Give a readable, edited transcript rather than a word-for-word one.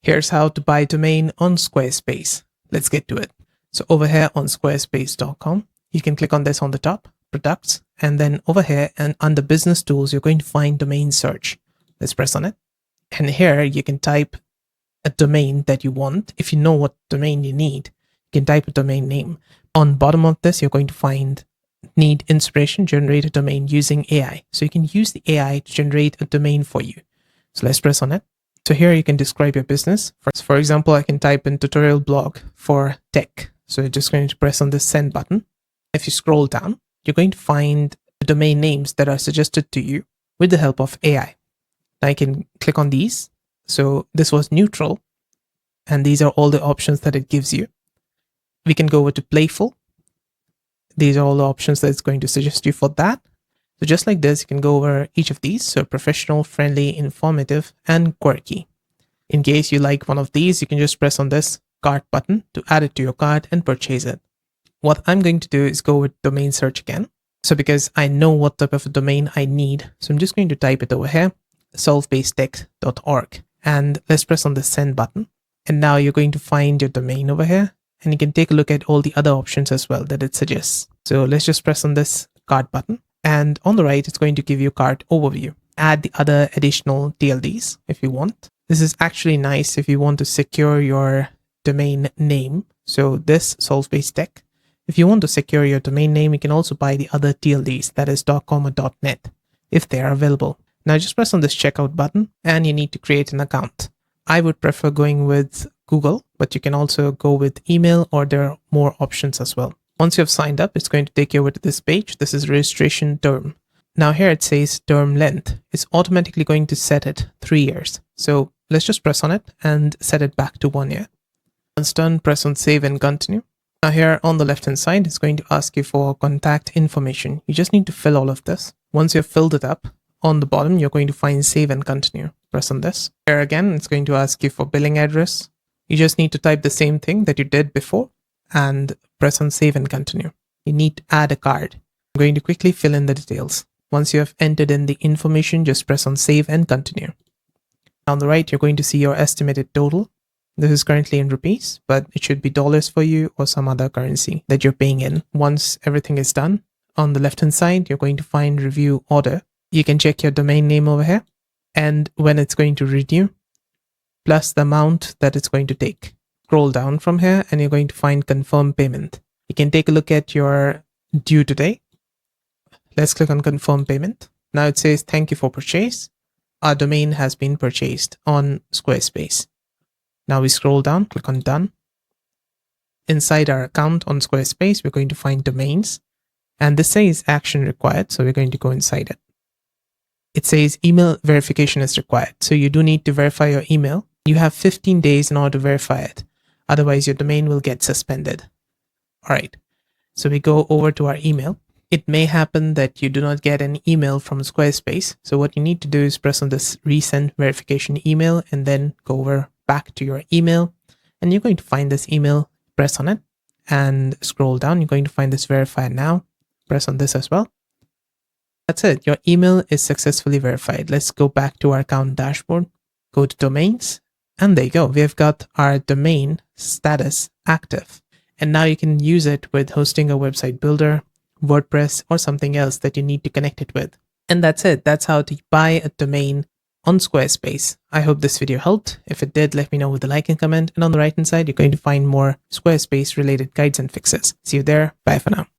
Here's how to buy a domain on Squarespace. Let's get to it. So over here on squarespace.com, you can click on this on the top, products, and then over here and under business tools, you're going to find domain search. Let's press on it. And here you can type a domain that you want. If you know what domain you need, you can type a domain name. On bottom of this, you're going to find need inspiration, generate a domain using AI. So you can use the AI to generate a domain for you. So let's press on it. So here you can describe your business. For example, I can type in tutorial blog for tech. So you're just going to press on the send button. If you scroll down, you're going to find the domain names that are suggested to you with the help of AI. Now you can click on these. So this was neutral, and these are all the options that it gives you. We can go over to playful. These are all the options that it's going to suggest you for that. So just like this, you can go over each of these. So professional, friendly, informative, and quirky. In case you like one of these, you can just press on this cart button to add it to your cart and purchase it. What I'm going to do is go with domain search again. So because I know what type of a domain I need, so I'm just going to type it over here, solvebasetech.org. And let's press on the send button. And now you're going to find your domain over here. And you can take a look at all the other options as well that it suggests. So let's just press on this cart button. And on the right, it's going to give you a cart overview. Add the other additional TLDs if you want. This is actually nice if you want to secure your domain name. So this Solvebase Tech, if you want to secure your domain name, you can also buy the other TLDs, that is .com or .net, if they are available. Now just press on this checkout button and you need to create an account. I would prefer going with Google, but you can also go with email, or there are more options as well. Once you have signed up, it's going to take you over to this page. This is registration term. Now here it says term length. It's automatically going to set it 3 years. So let's just press on it and set it back to 1 year. Once done, press on save and continue. Now here on the left hand side, it's going to ask you for contact information. You just need to fill all of this. Once you've filled it up, on the bottom, you're going to find save and continue. Press on this. Here again, it's going to ask you for billing address. You just need to type the same thing that you did before and press on save and continue. You need to add a card. I'm going to quickly fill in the details. Once you have entered in the information, just press on save and continue. On the right, you're going to see your estimated total. This is currently in rupees, but it should be dollars for you or some other currency that you're paying in. Once everything is done, on the left-hand side, you're going to find review order. You can check your domain name over here and when it's going to renew, plus the amount that it's going to take. Scroll down from here and you're going to find confirm payment. You can take a look at your due today. Let's click on confirm payment. Now it says thank you for purchase. Our domain has been purchased on Squarespace. Now we scroll down, click on done. Inside our account on Squarespace, we're going to find domains, and this says action required. So we're going to go inside it. It says email verification is required. So you do need to verify your email. You have 15 days in order to verify it. Otherwise, your domain will get suspended. All right. So we go over to our email. It may happen that you do not get an email from Squarespace. So what you need to do is press on this resend verification email and then go over back to your email. And you're going to find this email, press on it and scroll down. You're going to find this verify now. Press on this as well. That's it. Your email is successfully verified. Let's go back to our account dashboard, go to domains, and there you go. We have got our domain status active. And now you can use it with hosting a website builder, WordPress, or something else that you need to connect it with. And that's it. That's how to buy a domain on Squarespace. I hope this video helped. If it did, let me know with a like and comment. And on the right hand side, you're going to find more Squarespace related guides and fixes. See you there. Bye for now.